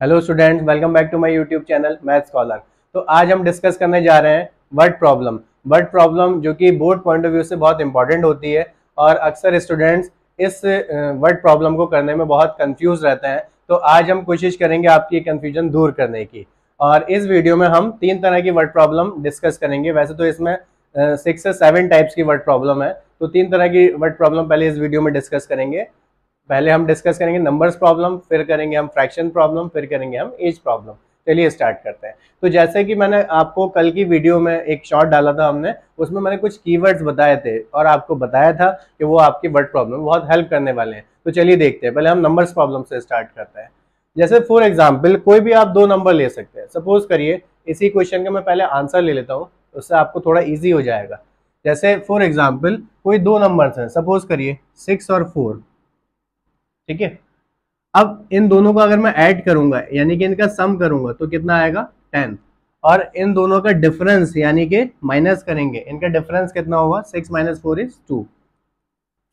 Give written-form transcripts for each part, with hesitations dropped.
Hello students, welcome back to my YouTube channel Math Scholar. तो आज हम discuss करने जा रहे हैं वर्ड प्रॉब्लम। वर्ड प्रॉब्लम जो कि बोर्ड पॉइंट ऑफ व्यू से बहुत इंपॉर्टेंट होती है और अक्सर स्टूडेंट्स इस वर्ड प्रॉब्लम को करने में बहुत कंफ्यूज रहते हैं। तो आज हम कोशिश करेंगे आपकी कंफ्यूजन दूर करने की। और इस वीडियो में हम 3 तरह की वर्ड प्रॉब्लम डिस्कस करेंगे। वैसे तो इसमें 6 से 7 टाइप्स की वर्ड प्रॉब्लम है, तो 3 तरह की वर्ड प्रॉब्लम पहले इस वीडियो में डिस्कस करेंगे। पहले हम डिस्कस करेंगे नंबर्स प्रॉब्लम, फिर करेंगे हम फ्रैक्शन प्रॉब्लम, फिर करेंगे हम एज प्रॉब्लम। चलिए स्टार्ट करते हैं। तो जैसे कि मैंने आपको कल की वीडियो में एक शॉर्ट डाला था हमने, उसमें मैंने कुछ कीवर्ड्स बताए थे और आपको बताया था कि वो आपकी वर्ड प्रॉब्लम बहुत हेल्प करने वाले हैं। तो चलिए देखते हैं। पहले हम नंबर्स प्रॉब्लम से स्टार्ट करते हैं। जैसे फॉर एग्जाम्पल कोई भी आप 2 नंबर ले सकते हैं। सपोज करिए इसी क्वेश्चन का मैं पहले आंसर ले लेता हूँ, उससे आपको थोड़ा ईजी हो जाएगा। जैसे फॉर एग्जाम्पल कोई 2 नंबर्स हैं, सपोज करिए 6 और 4। ठीक है, अब इन दोनों को अगर मैं ऐड करूंगा यानी कि इनका सम करूंगा तो कितना आएगा 10। और इन दोनों का डिफरेंस यानी कि माइनस करेंगे, इनका डिफरेंस कितना होगा 6 - 4 = 2।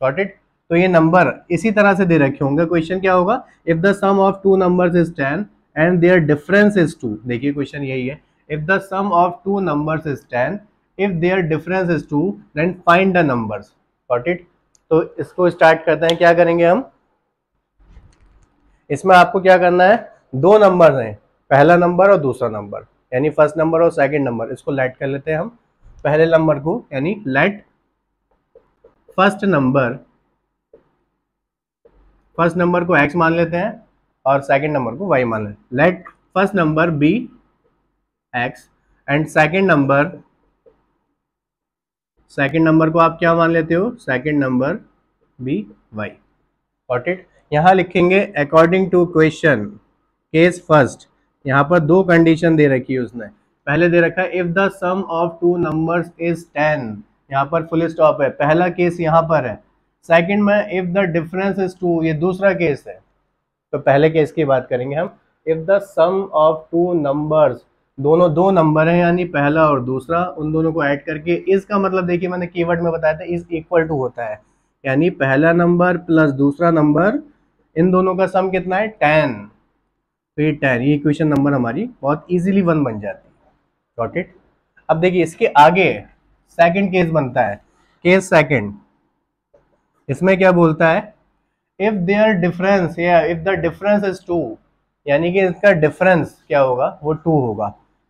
Got it. तो ये नंबर इसी तरह से दे रखे होंगे। क्वेश्चन क्या होगा, if the sum of 2 numbers is 10 and their difference is 2। देखिए क्वेश्चन यही है, if the sum of 2 numbers is 10 if their difference is 2 then find the numbers. Got it. तो इसको स्टार्ट करते हैं। क्या करेंगे हम, इसमें आपको क्या करना है, 2 नंबर हैं, पहला नंबर और दूसरा नंबर, यानी फर्स्ट नंबर और सेकंड नंबर। इसको लेट कर लेते हैं हम। पहले नंबर को यानी लेट फर्स्ट नंबर को x मान लेते हैं और सेकंड नंबर को y मान लेते हैं। Let first number be x and second number को आप क्या मान लेते हो, second number be y। Got it. यहाँ लिखेंगे according to question case first. यहाँ पर 2 कंडीशन दे रखी है उसने। पहले दे रखा है if the sum of 2 numbers is 10, यहाँ पर फुल स्टॉप है, पहला केस यहाँ पर है। सेकंड में इफ द डिफरेंस इज 2, ये दूसरा केस है। तो पहले केस की बात करेंगे हम। If the sum of 2 numbers, दोनों 2 नंबर हैं यानी पहला और दूसरा, उन दोनों को ऐड करके, इसका मतलब देखिए मैंने कीवर्ड में बताया था इज इक्वल टू होता है, यानी पहला नंबर प्लस दूसरा नंबर, इन दोनों का सम कितना है 10। तो ये 10, ये इक्वेशन नंबर हमारी बहुत इजीली 1 बन जाती है। Got it. अब देखिए इसके आगे सेकंड केस बनता है, केस सेकंड। इसमें क्या बोलता है, इफ देयर डिफरेंस या इफ द डिफरेंस इज 2, यानी कि इसका डिफरेंस क्या होगा, वो 2 होगा।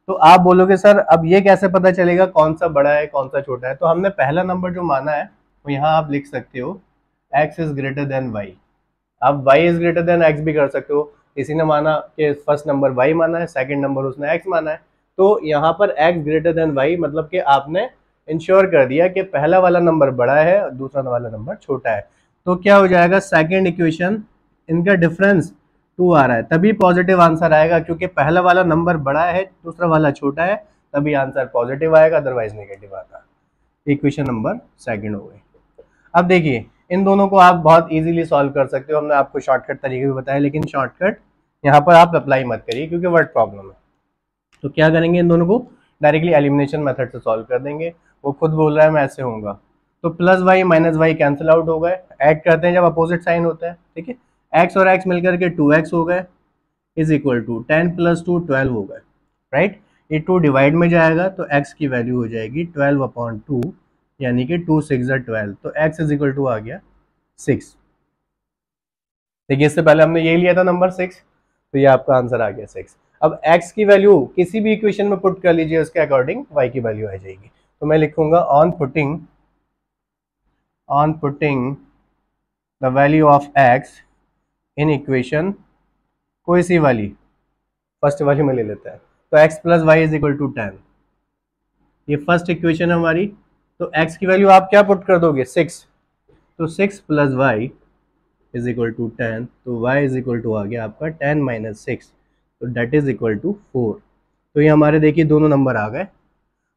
तो आप बोलोगे सर अब ये कैसे पता चलेगा कौन सा बड़ा है कौन सा छोटा है। तो हमने पहला नंबर जो माना है वो यहाँ आप लिख सकते हो x is greater than y। आप y is greater than x भी कर सकते हो। किसी ने माना कि फर्स्ट नंबर y माना है, सेकंड नंबर उसने x माना है, तो यहाँ पर x ग्रेटर देन y मतलब कि आपने इंश्योर कर दिया कि पहला वाला नंबर बड़ा है और दूसरा वाला नंबर छोटा है। तो क्या हो जाएगा, सेकंड इक्वेशन, इनका डिफरेंस 2 आ रहा है, तभी पॉजिटिव आंसर आएगा, क्योंकि पहला वाला नंबर बड़ा है दूसरा वाला छोटा है, तभी आंसर पॉजिटिव आएगा, अदरवाइज नेगेटिव आता। इक्वेशन नंबर सेकंड हो गई। अब देखिए इन दोनों को आप बहुत इजीली सॉल्व कर सकते हो। हमने आपको शॉर्टकट तरीके भी बताया, लेकिन शॉर्टकट यहाँ पर आप अप्लाई मत करिए क्योंकि वर्ड प्रॉब्लम है। तो क्या करेंगे, इन दोनों को डायरेक्टली एलिमिनेशन मेथड से सॉल्व कर देंगे। वो खुद बोल रहा है मैं ऐसे होऊंगा, तो plus y minus y cancel out हो गए। ऐड करते हैं जब अपोजिट साइन होता है, ठीक है, एक्स और एक्स मिलकर के 2x हो गए, इज इक्वल टू 10 + 2 12 हो गए, राइट। ये 2 डिवाइड में जाएगा तो x की वैल्यू हो जाएगी 12/2, यानी कि 2 × 6 = 12। तो x इज इक्वल टू आ गया 6। देखिए इससे पहले हमने ये लिया था नंबर 6, तो ये आपका आंसर आ गया 6। अब x की वैल्यू किसी भी इक्वेशन में पुट कर लीजिए, उसके अकॉर्डिंग y की वैल्यू आ जाएगी। तो मैं लिखूंगा on putting the value of x in equation, कोई सी वाली फर्स्ट वैल्यू में ले लेते हैं, तो x + y = 10। ये फर्स्ट इक्वेशन है हमारी। तो x की वैल्यू आप क्या पुट कर दोगे, 6, तो 6 + y = 10, तो y आ गया आपका 10 - 6, तो डेट इज इक्वल टू 4। तो ये हमारे देखिए दोनों नंबर आ गए,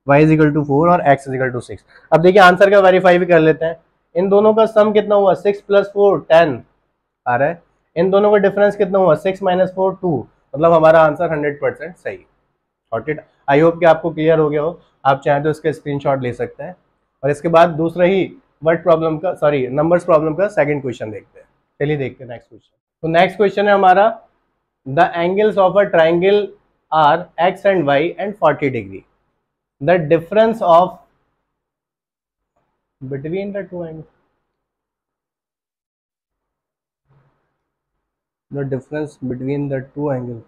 y = 4 और x = 6। अब देखिए आंसर का वेरीफाई भी कर लेते हैं। इन दोनों का सम कितना हुआ, 6 + 4 10 आ रहा है। इन दोनों का डिफरेंस कितना हुआ, 6 - 4 2, मतलब हमारा आंसर 100% सही। Got it. आई होप कि आपको क्लियर हो गया हो। आप चाहें तो इसके स्क्रीनशॉट ले सकते हैं। और इसके बाद दूसरा ही वर्ड प्रॉब्लम का, नंबर्स प्रॉब्लम का सेकंड क्वेश्चन देखते हैं। चलिए देखते हैं नेक्स्ट क्वेश्चन। तो नेक्स्ट क्वेश्चन है हमारा the angles of a triangle are x and y and 40 degree. The difference of between the two angle, the difference between the two angles.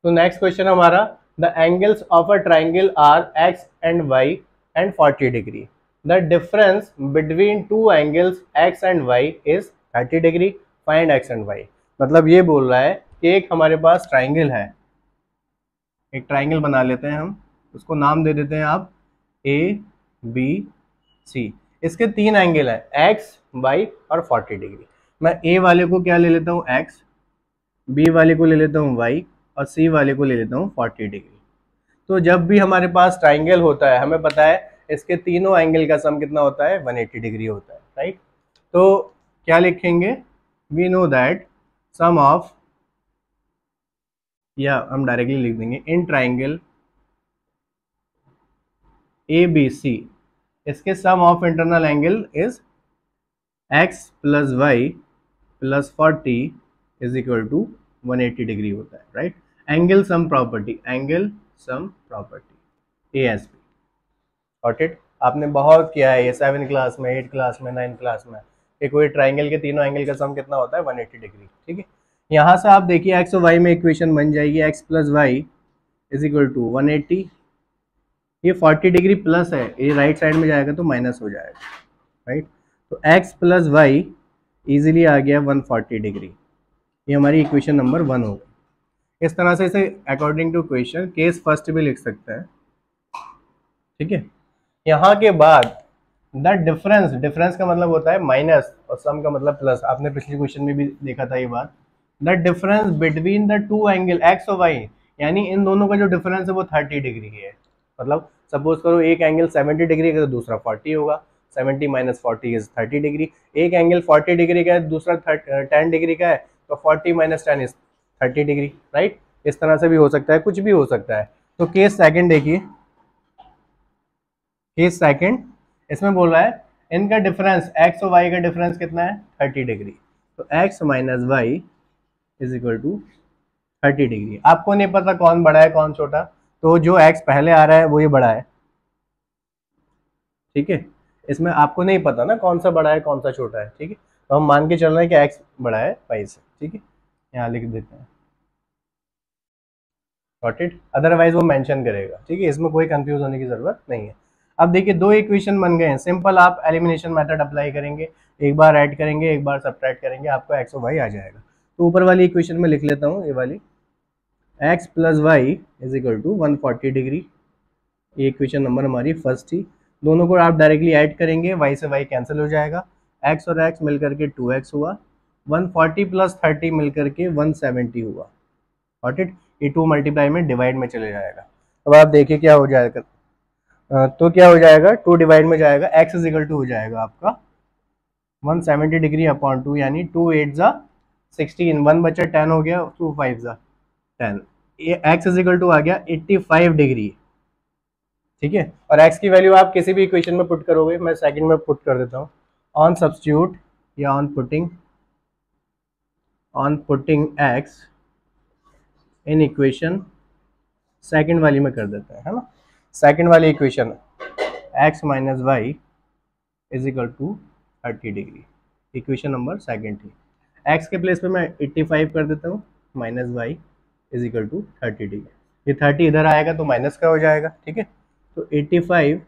तो नेक्स्ट क्वेश्चन हमारा, the angles of a triangle are x and y and 40 degree. The difference between two angles x and y is 30 degree. Find x and y. मतलब ये बोल रहा है कि एक हमारे पास ट्राइंगल है, एक ट्राइंगल बना लेते हैं हम, उसको नाम दे देते हैं आप ए बी सी. इसके तीन एंगल है एक्स वाई और 40 डिग्री. मैं ए वाले को क्या ले लेता हूँ एक्स, बी वाले को ले लेता हूँ वाई और सी वाले को ले लेता हूँ 40 डिग्री. तो जब भी हमारे पास ट्राइंगल होता है हमें पता है इसके तीनों एंगल का सम कितना होता है 180 डिग्री होता है, राइट. तो क्या लिखेंगे, we know that sum of, या हम डायरेक्टली लिख देंगे in triangle A B C, इसके sum of internal angle is X plus Y plus 40 is equal to 180 degree होता है, right. Angle sum property, angle sum property ASP. Got it. आपने बहुत किया है ये 7 क्लास में, 8 क्लास में, 9 क्लास में, कि कोई ट्राइंगल के तीनों एंगल का सम कितना होता है 180 डिग्री. ठीक है, यहाँ से आप देखिए एक्स और वाई में इक्वेशन बन जाएगी x plus y is equal to 180. ये 40 डिग्री प्लस है, ये राइट साइड में जाएगा तो माइनस हो जाएगा, राइट. तो एक्स प्लस वाई इजीली आ गया 140 डिग्री. ये हमारी इक्वेशन नंबर 1 होगी. इस तरह से इसे according to question case first भी लिख सकते हैं. ठीक है, यहाँ के बाद द डिफरेंस, डिफरेंस का मतलब होता है माइनस और सम का मतलब प्लस. आपने पिछले क्वेश्चन में भी देखा था ये बात. The difference between the two angle x और वाई, यानी इन दोनों का जो डिफरेंस है वो 30 डिग्री है. मतलब सपोज करो एक एंगल 70 डिग्री का तो दूसरा 40 होगा, 70 माइनस 40 इज 30 डिग्री. एक एंगल 40 डिग्री का है, दूसरा 10 डिग्री का है, तो 40 माइनस 10 इज 30 डिग्री, राइट. इस तरह से भी हो सकता है, कुछ भी हो सकता है. तो केस सेकंड देखिए, केस सेकंड इसमें बोल रहा है इनका डिफरेंस एक्स और वाई का डिफरेंस कितना है 30 डिग्री. तो x minus y is equal to 30 degree. आपको नहीं पता कौन बड़ा है कौन छोटा, तो जो एक्स पहले आ रहा है वो ये बड़ा है. ठीक है, इसमें आपको नहीं पता ना कौन सा बड़ा है कौन सा छोटा है. ठीक है, तो हम मान के चल रहे हैं कि एक्स बड़ा है वाई से. ठीक है, यहाँ लिख देते हैं. Got it. अदरवाइज वो मेंशन करेगा. ठीक है, इसमें कोई कंफ्यूज होने की जरूरत नहीं है. अब देखिए दो इक्वेशन बन गए हैं. सिंपल आप एलिमिनेशन मेथड अप्लाई करेंगे, एक बार ऐड करेंगे एक बार सब्ट्रैक्ट करेंगे, आपको एक्स और वाई आ जाएगा. तो ऊपर वाली इक्वेशन में लिख लेता हूँ ये वाली, x plus y is equal to 140 degree. ये इक्वेशन नंबर हमारी फर्स्ट थी. दोनों को आप डायरेक्टली ऐड करेंगे, वाई से वाई कैंसिल हो जाएगा, एक्स और एक्स मिलकर के 2x हुआ, 140 प्लस 30 मिलकर के 170 हुआ. Got it. ये 2 मल्टीप्लाई में डिवाइड में चले जाएगा. अब आप देखिए क्या हो जाएगा. तो क्या हो जाएगा 2 डिवाइड में जाएगा, x इज इक्वल टू हो जाएगा आपका 170 डिग्री अपॉन 2, यानी 2 8 जा 16, 1 बचा 10 हो गया, 2 5 जा 10. ये x इज इक्वल टू आ गया 85 डिग्री. ठीक है, और x की वैल्यू आप किसी भी इक्वेशन में पुट करोगे, मैं सेकंड में पुट कर देता हूँ. ऑन सब्स्टिट्यूट या on putting x in equation second वाली में कर देते हैं, है ना. सेकंड वाली equation x minus y is equal to 30 degree. Equation number second थी. x के प्लेस पे मैं 85 कर देता हूँ, minus y is equal to 30 degree. ये 30 इधर आएगा तो माइनस का हो जाएगा. ठीक है, तो 85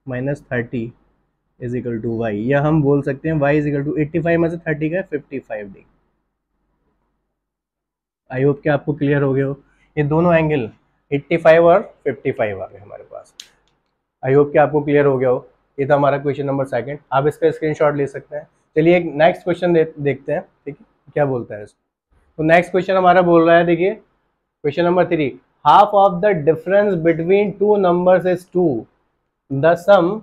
minus 30 is equal to y, या हम बोल सकते हैं y इज इक्वल टू 85 में से 30 का 55 डिग्री. आई होप कि आपको क्लियर हो गया हो. ये दोनों एंगल 85 और 55 आ गए हमारे पास. आई होप कि आपको क्लियर हो गया हो. ये था हमारा क्वेश्चन नंबर सेकंड. आप इसका स्क्रीनशॉट ले सकते हैं. चलिए एक नेक्स्ट क्वेश्चन देखते हैं. ठीक है, क्या बोलता है इसको. तो नेक्स्ट क्वेश्चन हमारा बोल रहा है, देखिए question number 3, half of the difference between two numbers is 2, the sum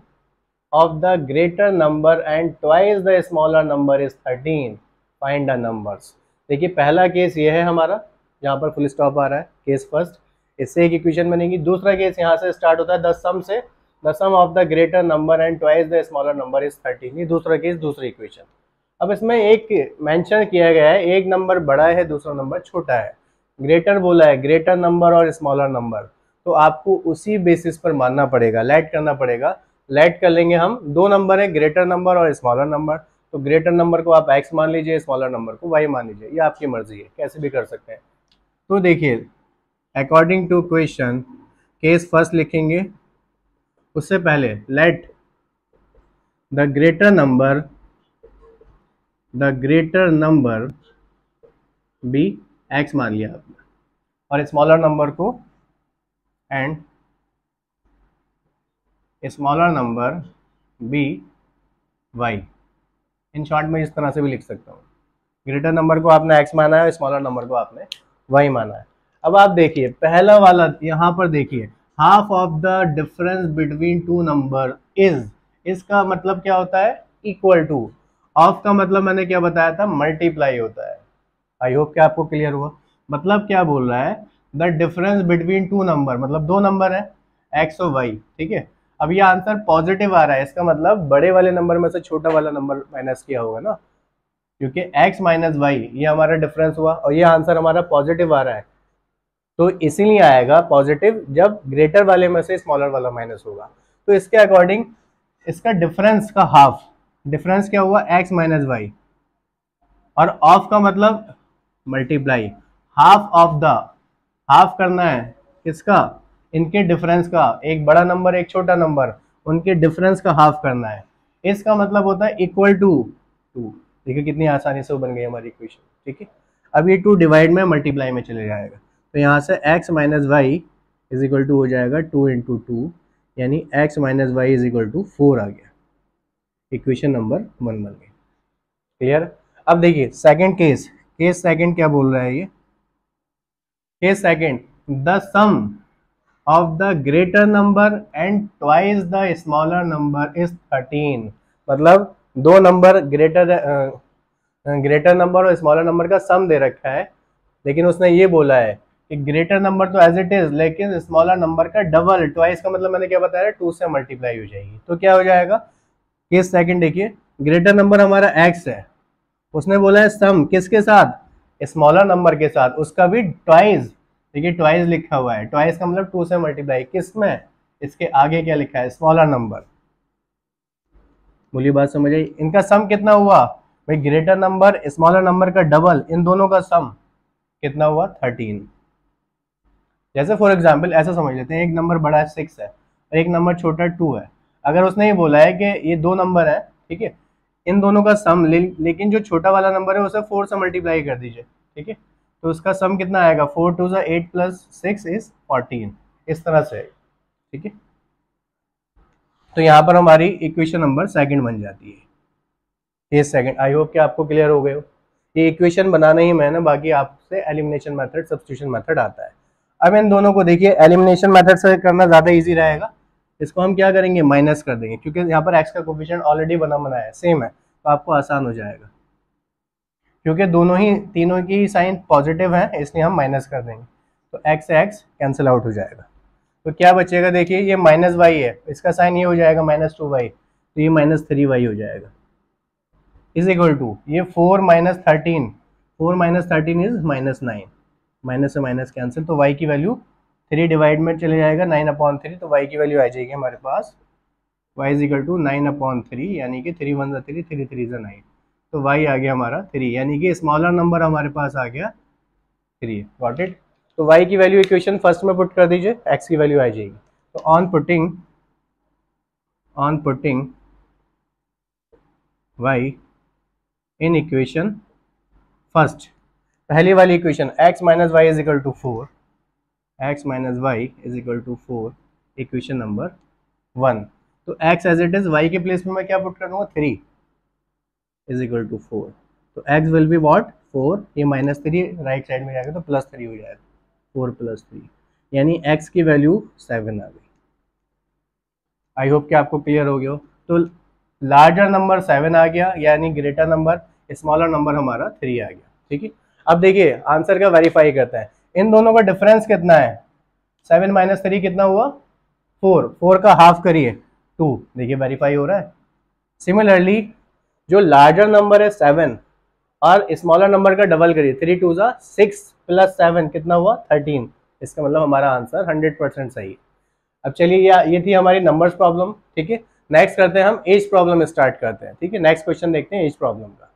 of the greater number and twice the smaller number is 13, find the numbers. देखिए पहला केस ये है हमारा, जहाँ पर फुल स्टॉप आ रहा है, केस फर्स्ट. इससे एक इक्वेशन बनेगी। दूसरा केस यहाँ से स्टार्ट होता है द सम से, the sum of the greater number and twice the smaller number is 13। ये दूसरा केस, दूसरी इक्वेशन। अब इसमें एक मेंशन किया गया है, एक नंबर बड़ा है दूसरा नंबर छोटा है, ग्रेटर बोला है, ग्रेटर नंबर और स्मॉलर नंबर, तो आपको उसी बेसिस पर मानना पड़ेगा, लेट करना पड़ेगा। लेट कर लेंगे हम, दो नंबर है, ग्रेटर नंबर और स्मॉलर नंबर, तो ग्रेटर नंबर को आप x मान लीजिए, स्मॉलर नंबर को y मान लीजिए, ये आपकी मर्जी है, कैसे भी कर सकते हैं। तो देखिए according to question case first लिखेंगे, उससे पहले let the greater number be x मान लिया आपने, और स्मॉलर नंबर को and smaller number be y। In short में इस तरह से भी लिख सकता हूँ, ग्रेटर नंबर को आपने x माना है, स्मॉलर नंबर को आपने y माना है। अब आप देखिए पहला वाला यहाँ पर देखिए, half of the difference between to number is, इसका मतलब क्या होता है, इक्वल टू। ऑफ का मतलब मैंने क्या बताया था, मल्टीप्लाई होता है। आई होप कि आपको क्लियर हुआ। मतलब क्या बोल रहा है, the difference between to number, मतलब दो नंबर है x और y, ठीक है। अब ये आंसर पॉजिटिव आ रहा है, इसका मतलब बड़े वाले नंबर में से छोटा वाला नंबर माइनस किया होगा ना, क्योंकि x माइनस वाई ये हमारा डिफरेंस हुआ और ये आंसर हमारा पॉजिटिव आ रहा है, तो इसीलिए आएगा पॉजिटिव जब ग्रेटर वाले में से स्मॉलर वाला माइनस होगा। तो इसके अकॉर्डिंग इसका डिफरेंस का हाफ, डिफरेंस क्या हुआ, x माइनस वाई, और ऑफ का मतलब multiply, half of the, half करना है किसका, इनके डिफरेंस का, एक बड़ा नंबर एक छोटा नंबर, उनके डिफरेंस का हाफ करना है। इसका मतलब होता है इक्वल टू टू। देखिए कितनी आसानी से वो बन गई हमारी इक्वेशन, ठीक है। अब ये टू डिवाइड में मल्टीप्लाई में चले जाएगा, तो यहाँ से x minus y is equal to हो जाएगा 2 इंटू टू, यानी x minus y is equal to 4 आ गया, इक्वेशन नंबर 1 बन गई। क्लियर। अब देखिए सेकंड केस, केस सेकंड क्या बोल रहा है ये, case second, the sum of the greater number and twice the smaller number is 13। मतलब दो नंबर ग्रेटर नंबर और स्मॉलर नंबर का सम दे रखा है, लेकिन उसने ये बोला है कि ग्रेटर नंबर तो एज इट इज, लेकिन स्मॉलर नंबर का डबल, ट्वाइस का मतलब मैंने क्या बताया, 2 से मल्टीप्लाई हो जाएगी, तो क्या हो जाएगा। केस सेकंड देखिए, ग्रेटर नंबर हमारा x है, उसने बोला है सम किसके साथ, स्मॉलर नंबर के साथ, उसका भी ट्वाइस, देखिए ट्वाइस लिखा हुआ है, ट्वाइस का मतलब 2 से मल्टीप्लाई, किस में, इसके आगे क्या लिखा है, स्मॉलर नंबर। बोलिए बात समझ आई। इनका सम कितना हुआ भाई, ग्रेटर नंबर स्मॉलर नंबर का डबल, इन दोनों का सम कितना हुआ, 13। जैसे फॉर एग्जाम्पल ऐसा समझ लेते हैं, एक नंबर बड़ा है 6 है और एक नंबर छोटा 2 है। अगर उसने ये बोला है कि ये दो नंबर है, ठीक है, इन दोनों का सम लेकिन जो छोटा वाला नंबर है उसे 4 से मल्टीप्लाई कर दीजिए, ठीक है, तो उसका सम कितना आएगा, 4 2 8 प्लस 6 इज 14, इस तरह से, ठीक है। तो यहाँ पर हमारी इक्वेशन नंबर सेकंड बन जाती है, केस सेकंड। आई होप कि आपको क्लियर हो गए हो। ये इक्वेशन बनाना ही मैंने, बाकी आपसे एलिमिनेशन मेथड, सब्स्टिट्यूशन मेथड आता है। अब इन दोनों को देखिए, एलिमिनेशन मेथड से करना ज़्यादा इजी रहेगा। इसको हम क्या करेंगे, माइनस कर देंगे, क्योंकि यहाँ पर x का कोफिशिएंट ऑलरेडी बना है, सेम है, तो आपको आसान हो जाएगा। क्योंकि दोनों ही, तीनों की साइन पॉजिटिव है, इसलिए हम माइनस कर देंगे, तो x से x कैंसिल आउट हो जाएगा। तो क्या बचेगा, देखिए ये माइनस वाई है, इसका साइन ये हो जाएगा -2y, तो ये -3y हो जाएगा, इज इक्वल टू ये 4 माइनस 13, 4 माइनस 13 इज -9, माइनस से माइनस कैंसिल, तो y की वैल्यू 3 डिवाइड में चले जाएगा 9/3, तो y की वैल्यू आ जाएगी हमारे पास, y इज इक्वल टू 9/3, यानी कि 3 1 3 3 3 9, तो y आ गया हमारा 3, यानी कि स्मॉलर नंबर हमारे पास आ गया 3। Got it. तो y की वैल्यू इक्वेशन फर्स्ट में पुट कर दीजिए, x की वैल्यू आ जाएगी। तो on putting y in equation first, पहली वाली equation x minus y is equal to 4, x minus y is equal to 4, equation number 1। तो x as it is, y के प्लेस में मैं क्या पुट करूंगा, 3 इज इक्वल टू 4, तो x will be what, 4, ये -3 राइट साइड में जाएगा तो +3 हो जाएगा, 4 + 3, यानी x की वैल्यू 7 आ गई। आई होप कि आपको क्लियर हो गया हो। तो लार्जर नंबर 7 आ गया, यानी ग्रेटर नंबर, स्मॉलर नंबर हमारा 3 आ गया, ठीक है। अब देखिए आंसर का वेरीफाई करते हैं, इन दोनों का डिफरेंस कितना है, 7 माइनस 3 कितना हुआ 4, 4 का हाफ करिए 2, देखिए वेरीफाई हो रहा है। सिमिलरली जो लार्जर नंबर है 7 और स्मॉलर नंबर का डबल करिए, 3 2 जा 6 प्लस 7 कितना हुआ 13, इसका मतलब हमारा आंसर 100% सही है। अब चलिए ये थी हमारी नंबर्स प्रॉब्लम, ठीक है। नेक्स्ट करते हैं हम एज प्रॉब्लम स्टार्ट करते हैं, ठीक है। नेक्स्ट क्वेश्चन देखते हैं एज प्रॉब्लम का।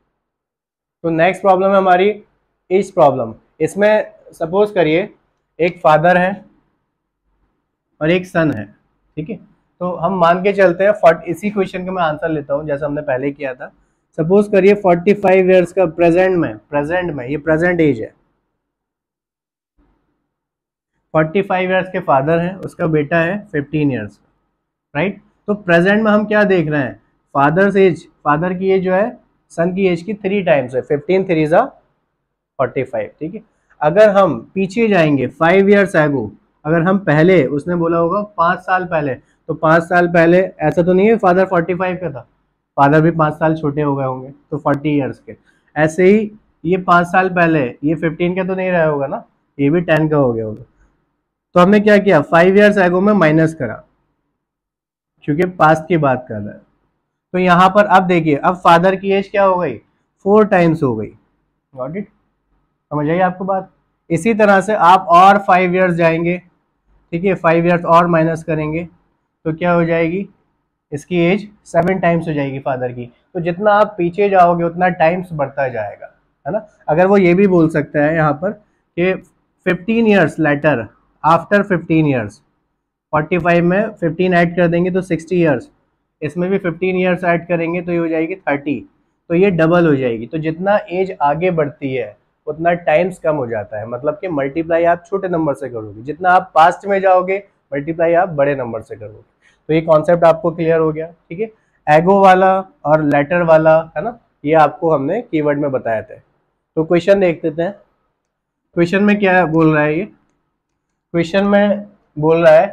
तो नेक्स्ट प्रॉब्लम है हमारी एज प्रॉब्लम। इसमें सपोज करिए एक फादर है और एक सन है, ठीक है। तो हम मान के चलते हैं इसी क्वेश्चन का मैं आंसर लेता हूं जैसा हमने पहले किया था। सपोज करिए 45 ईयर्स का प्रेजेंट में ये प्रेजेंट एज है। 45 ईयर्स के फादर हैं, उसका बेटा है 15 ईयर्स, राइट। तो प्रेजेंट में हम क्या देख रहे हैं, फादर की एज जो है सन की एज की 3 टाइम्स है, 15 3 जा 45, ठीक है। अगर हम पीछे जाएंगे 5 ईयर्स एगो, अगर हम पहले, उसने बोला होगा 5 साल पहले, तो 5 साल पहले ऐसा तो नहीं है फादर 45 का था, फादर भी 5 साल छोटे हो गए होंगे तो 40 ईयर्स के। ऐसे ही ये 5 साल पहले ये 15 का तो नहीं रहा होगा ना, ये भी 10 का हो गया होगा। तो हमने क्या किया 5 ईयर्स एगो में माइनस करा, क्योंकि पास्ट की बात कर रहा है। तो यहाँ पर अब देखिए, अब फादर की एज क्या हो गई 4 टाइम्स हो गई। गॉट इट, समझ आई आपको बात। इसी तरह से आप और 5 ईयर्स जाएंगे, ठीक है, 5 ईयर्स और माइनस करेंगे तो क्या हो जाएगी, इसकी एज 7 टाइम्स हो जाएगी फादर की। तो जितना आप पीछे जाओगे उतना टाइम्स बढ़ता जाएगा, है ना। अगर वो ये भी बोल सकता है यहाँ पर कि 15 ईयर्स लेटर, आफ्टर 15 ईयर्स, 45 में 15 ऐड कर देंगे तो 60 ईयर्स, इसमें भी 15 ईयर्स ऐड करेंगे तो ये हो जाएगी 30, तो ये डबल हो जाएगी। तो जितना एज आगे बढ़ती है उतना टाइम्स कम हो जाता है, मतलब कि मल्टीप्लाई आप छोटे नंबर से करोगे, जितना आप पास्ट में जाओगे मल्टीप्लाई आप बड़े नंबर से करोगे। तो ये कॉन्सेप्ट आपको क्लियर हो गया, ठीक है। एगो वाला और लेटर वाला, है ना, ये आपको हमने कीवर्ड में बताया था। तो क्वेश्चन देख लेते हैं, क्वेश्चन में क्या बोल रहा है। ये क्वेश्चन में बोल रहा है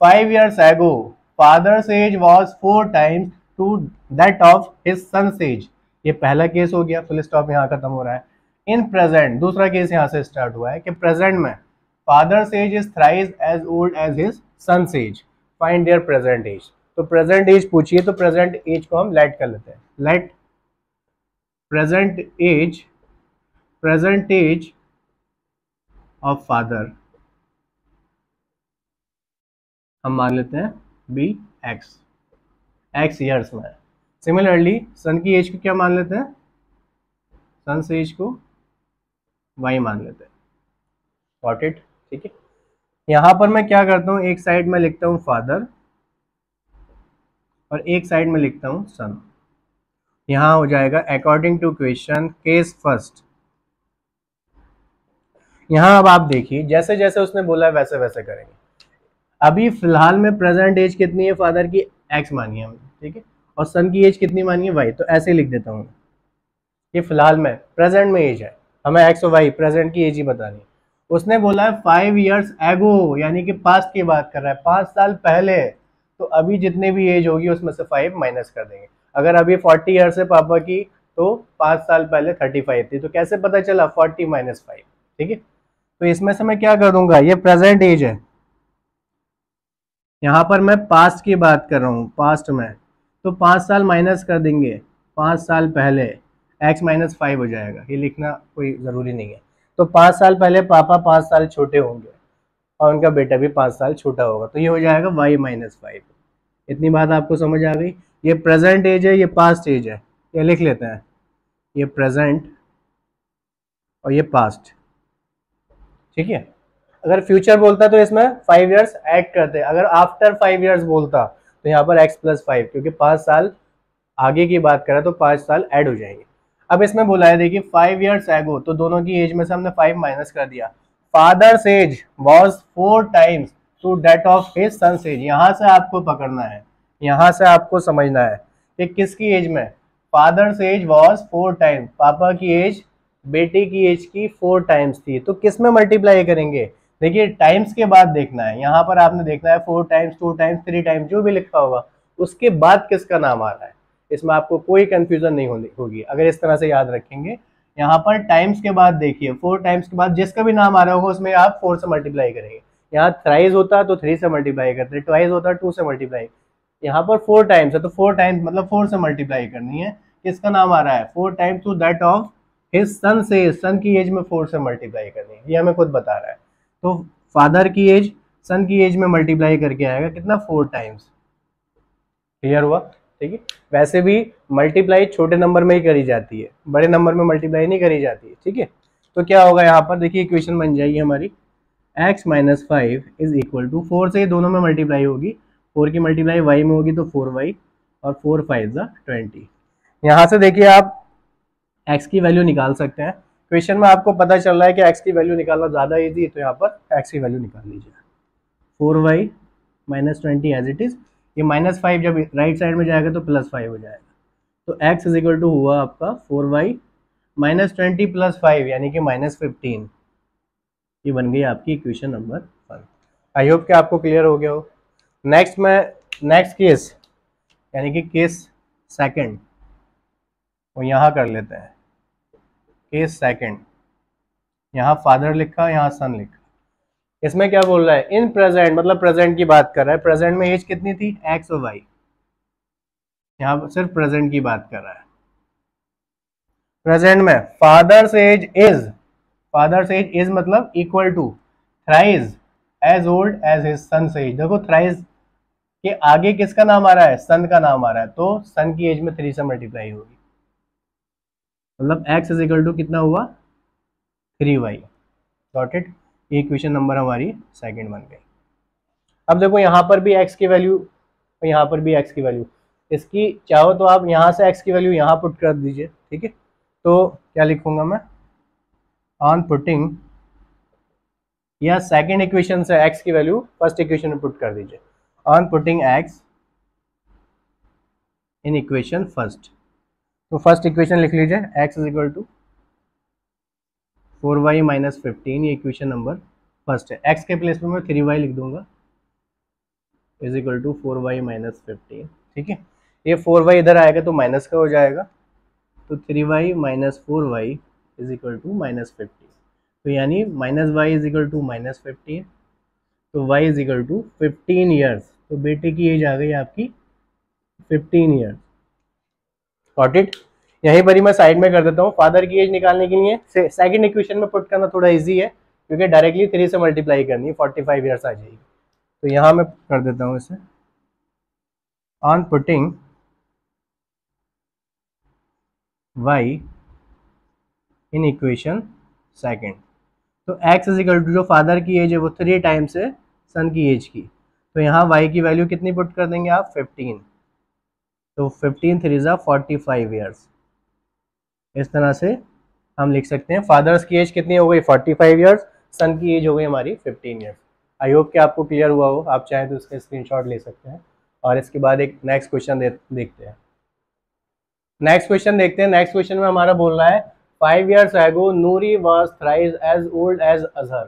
5 years ago father's age was 4 times to that of his son's age. ये पहला केस हो गया, फुल स्टॉप यहाँ खत्म हो रहा है। इन प्रेजेंट, दूसरा केस यहाँ से स्टार्ट हुआ है कि प्रेजेंट में father's age is thrice as old as his son's age, find their present age. तो प्रेजेंट एज पूछिए, तो प्रेजेंट एज को हम लेट कर लेते हैं, let present age of father हम मान लेते हैं बी एक्स ईयर्स में। सिमिलरली सन की एज को क्या मान लेते हैं, सन एज को वाई मान लेते हैं। गॉट इट, ठीक है। यहां पर मैं क्या करता हूं, एक साइड में लिखता हूं फादर और एक साइड में लिखता हूं सन। यहां हो जाएगा according to question case first. यहां अब आप देखिए, जैसे जैसे उसने बोला है वैसे वैसे करेंगे। अभी फिलहाल में प्रेजेंट एज कितनी है फादर की, एक्स मानिए हमने, ठीक है, और सन की एज कितनी मानिए वाई, तो ऐसे लिख देता हूँ। ये फिलहाल में प्रेजेंट में एज है, हमें एक्स और वाई प्रेजेंट की एज ही बतानी। उसने बोला है 5 ईयर्स एगो, यानी कि पास्ट की बात कर रहा है, 5 साल पहले। तो अभी जितने भी एज होगी उसमें से 5 माइनस कर देंगे। अगर अभी 40 ईयर्स है पापा की, तो 5 साल पहले 35 थी, तो कैसे पता चला 40 माइनस 5, ठीक है। तो इसमें से मैं क्या कर दूंगा, ये प्रेजेंट एज है, यहाँ पर मैं पास्ट की बात कर रहा हूँ, पास्ट में, तो 5 साल माइनस कर देंगे, 5 साल पहले x माइनस 5 हो जाएगा, ये लिखना कोई ज़रूरी नहीं है। तो 5 साल पहले पापा 5 साल छोटे होंगे और उनका बेटा भी 5 साल छोटा होगा, तो ये हो जाएगा y माइनस 5। इतनी बात आपको समझ आ गई। ये प्रेजेंट एज है, ये पास्ट एज है, ये लिख लेते हैं, ये प्रेजेंट और ये पास्ट, ठीक है। अगर फ्यूचर बोलता तो इसमें 5 ईयर्स ऐड करते, अगर आफ्टर 5 ईयर्स बोलता तो यहाँ पर x प्लस 5, क्योंकि 5 साल आगे की बात करें तो 5 साल ऐड हो जाएंगे। अब इसमें बोला है देखिए 5 ईयर्स एगो, तो दोनों की एज में से हमने 5 माइनस कर दिया। Father's age was 4 times to that of his son's age. यहाँ से आपको पकड़ना है, यहाँ से आपको समझना है कि किसकी एज में, फादर्स एज वॉज 4 टाइम्स, पापा की एज बेटे की एज की 4 टाइम्स थी। तो किस में मल्टीप्लाई करेंगे, देखिए टाइम्स के बाद देखना है, यहाँ पर आपने देखना है 4 टाइम्स 2 टाइम्स 3 टाइम्स जो भी लिखा होगा उसके बाद किसका नाम आ रहा है, इसमें आपको कोई कंफ्यूजन नहीं होगी अगर इस तरह से याद रखेंगे। यहाँ पर टाइम्स के बाद देखिए 4 टाइम्स के बाद जिसका भी नाम आ रहा होगा उसमें आप 4 से मल्टीप्लाई करेंगे, यहाँ थ्राइज होता तो 3 से मल्टीप्लाई करते, ट्वाइस होता 2 से मल्टीप्लाई, यहाँ पर 4 टाइम्स है तो 4 टाइम्स मतलब 4 से मल्टीप्लाई करनी है। किसका नाम आ रहा है? 4 times to that of his son, से सन की एज में 4 से मल्टीप्लाई करनी है, ये हमें खुद बता रहा है। तो फादर की एज सन की एज में मल्टीप्लाई करके आएगा कितना? 4 टाइम्स। क्लियर हुआ? ठीक है, वैसे भी मल्टीप्लाई छोटे नंबर में ही करी जाती है, बड़े नंबर में मल्टीप्लाई नहीं करी जाती है। ठीक है, तो क्या होगा यहाँ पर देखिए, इक्वेशन बन जाएगी हमारी x minus 5 is equal to 4 से दोनों में मल्टीप्लाई होगी, 4 की मल्टीप्लाई y में होगी तो 4y, और 4 5 20। यहाँ से देखिए आप x की वैल्यू निकाल सकते हैं। क्वेश्चन में आपको पता चल रहा है कि x की वैल्यू निकालना ज़्यादा इजी है, तो यहाँ पर x की वैल्यू निकाल लीजिए। 4y minus 20 as it is, ये माइनस 5 जब राइट साइड में जाएगा तो प्लस 5 हो जाएगा, तो x इज इक्वल टू हुआ आपका 4y माइनस 20 प्लस 5 यानी कि माइनस 15। ये बन गई आपकी इक्वेशन नंबर 1। आई होप कि आपको क्लियर हो गया हो। नेक्स्ट केस यानी कि केस सेकंड, वो यहाँ कर लेते हैं। केस सेकंड, यहाँ फादर लिखा, यहाँ सन लिखा। इसमें क्या बोल रहा है? इन प्रेजेंट, मतलब प्रेजेंट की बात कर रहा है। प्रेजेंट में एज कितनी थी? एक्स और वाई। यहाँ सिर्फ प्रेजेंट की बात कर रहा है। प्रेजेंट में फादर्स एज इज मतलब equal to thrice as old as his son's age. देखो थ्राइस के आगे किसका नाम आ रहा है? सन का नाम आ रहा है, तो सन की एज में 3 से मल्टीप्लाई होगी, मतलब x इज इक्वल टू कितना हुआ? 3y। Got it? ये इक्वेशन नंबर हमारी सेकंड बन गई। अब देखो यहाँ पर भी x की वैल्यू, यहाँ पर भी x की वैल्यू, इसकी चाहो तो आप यहाँ से x की वैल्यू यहाँ पुट कर दीजिए। ठीक है, तो क्या लिखूंगा मैं? ऑन पुटिंग, या सेकंड इक्वेशन से x की वैल्यू फर्स्ट इक्वेशन में पुट कर दीजिए। On putting x in equation first, तो फर्स्ट इक्वेशन लिख लीजिए, x is equal to 4y minus 15, ये इक्वेशन नंबर फर्स्ट है। x के प्लेस में मैं 3y लिख दूंगा, is equal to 4y minus 15। ठीक है, ये 4y इधर आएगा तो माइनस का हो जाएगा, तो 3y minus 4y is equal to minus 15। तो यानी minus y is equal to minus 15, तो y is equal to 15 years. तो बेटे की एज आ गई आपकी 15 ईयर्स। Got it? यहीं पर ही मैं साइड में कर देता हूँ। फादर की एज निकालने के लिए सेकंड इक्वेशन में पुट करना थोड़ा इजी है, क्योंकि डायरेक्टली 3 से मल्टीप्लाई करनी है, 45 ईयर्स आ जाएगी। तो यहाँ मैं कर देता हूँ इसे। On putting y in equation second, तो x इज इक्वल टू जो फादर की एज है वो 3 टाइम्स है सन की एज की, तो यहाँ y की वैल्यू कितनी पुट कर देंगे आप? 15। तो 15 3 जा 45 ईयर्स। इस तरह से हम लिख सकते हैं फादर्स की एज कितनी हो गई? 45 ईयर्स, सन की एज हो गई हमारी 15 ईयर्स। आई होप कि आपको क्लियर हुआ हो। आप चाहें तो इसका स्क्रीनशॉट ले सकते हैं, और इसके बाद एक नेक्स्ट क्वेश्चन देखते हैं। नेक्स्ट क्वेश्चन में हमारा बोल रहा है 5 years ago Noori was thrice as old as Azhar.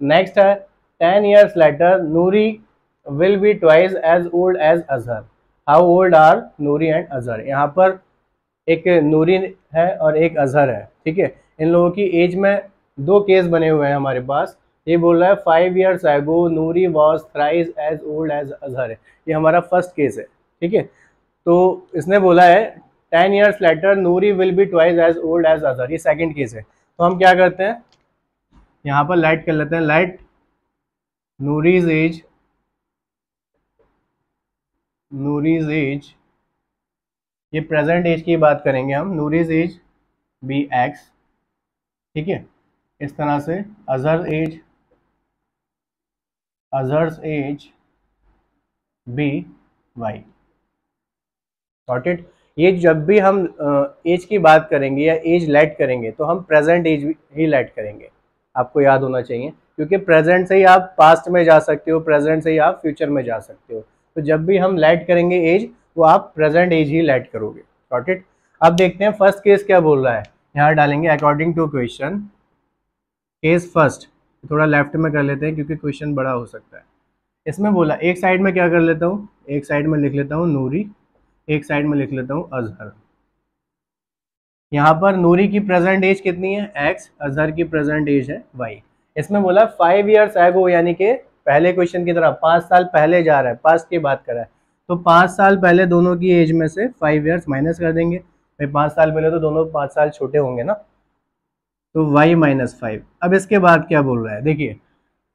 Next है 10 years later Noori will be twice as old as Azhar. How old are Noori and Azhar? यहाँ पर एक नूरी है और एक अजहर है। ठीक है, इन लोगों की एज में दो केस बने हुए हैं हमारे पास। ये बोल रहा है 5 years ago Noori was thrice as old as Azhar है, ये हमारा फर्स्ट केस है। ठीक है, तो इसने बोला है 10 years later Noori will be twice as old as Azhar, ये सेकंड केस है। तो हम क्या करते हैं, यहाँ पर लाइट कर लेते हैं, लाइट Noori's एज, ये प्रेजेंट एज की बात करेंगे हम, Noori's एज बी एक्स। ठीक है, इस तरह से अजहर्स as B Y. Got it? ये जब भी हम एज की बात करेंगे या एज लेट करेंगे तो हम प्रेजेंट एज ही लेट करेंगे, आपको याद होना चाहिए, क्योंकि प्रेजेंट से ही आप पास्ट में जा सकते हो, प्रेजेंट से ही आप फ्यूचर में जा सकते हो। तो जब भी हम लेट करेंगे एज, वो आप प्रेजेंट एज ही लेट करोगे। Got it? अब देखते हैं फर्स्ट केस क्या बोल रहा है। यहाँ डालेंगे according to question, case first थोड़ा लेफ्ट में कर लेते हैं क्योंकि क्वेश्चन बड़ा हो सकता है। इसमें बोला, एक साइड में क्या कर लेता हूँ, एक साइड में लिख लेता हूँ नूरी, एक साइड में लिख लेता हूँ अजहर। यहाँ पर नूरी की प्रेजेंट एज कितनी है? x, अजहर की प्रेजेंट एज है y। इसमें बोला 5 years ago यानी कि पहले क्वेश्चन की तरह 5 साल पहले जा रहा है, पास्ट की बात कर रहा है, तो 5 साल पहले दोनों की एज में से 5 ईयर्स माइनस कर देंगे भाई, 5 साल पहले तो दोनों 5 साल छोटे होंगे ना, तो y माइनस 5। अब इसके बाद क्या बोल रहा है, देखिए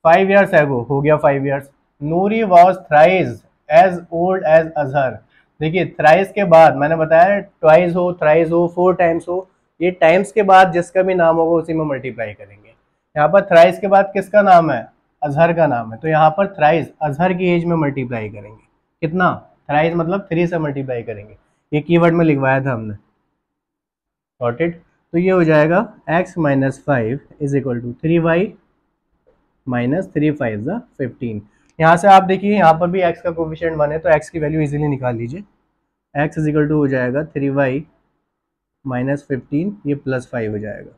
5 ईयर्स एगो हो गया 5 years, Noori was thrice as old as Azhar. देखिए थ्राइस के बाद मैंने बताया ट्वाइस हो, थ्राइस हो, 4 टाइम्स हो, ये टाइम्स के बाद जिसका भी नाम होगा उसी में मल्टीप्लाई करेंगे। यहाँ पर थ्राइस के बाद किसका नाम है, अजहर का नाम है, तो यहाँ पर थ्राइस अजहर की एज में मल्टीप्लाई करेंगे, कितना, थ्राइस मतलब 3 से मल्टीप्लाई करेंगे, ये कीवर्ड में लिखवाया था हमने, गॉट इट। तो ये हो जाएगा x minus 5 is equal to 3y minus 3 5 ज़ा 15। यहाँ से आप देखिए यहाँ पर भी x का कोफिशिएंट 1 है, तो x की वैल्यू इजीली निकाल लीजिए, x इज इक्वल टू हो जाएगा 3y माइनस 15, ये प्लस 5 हो जाएगा,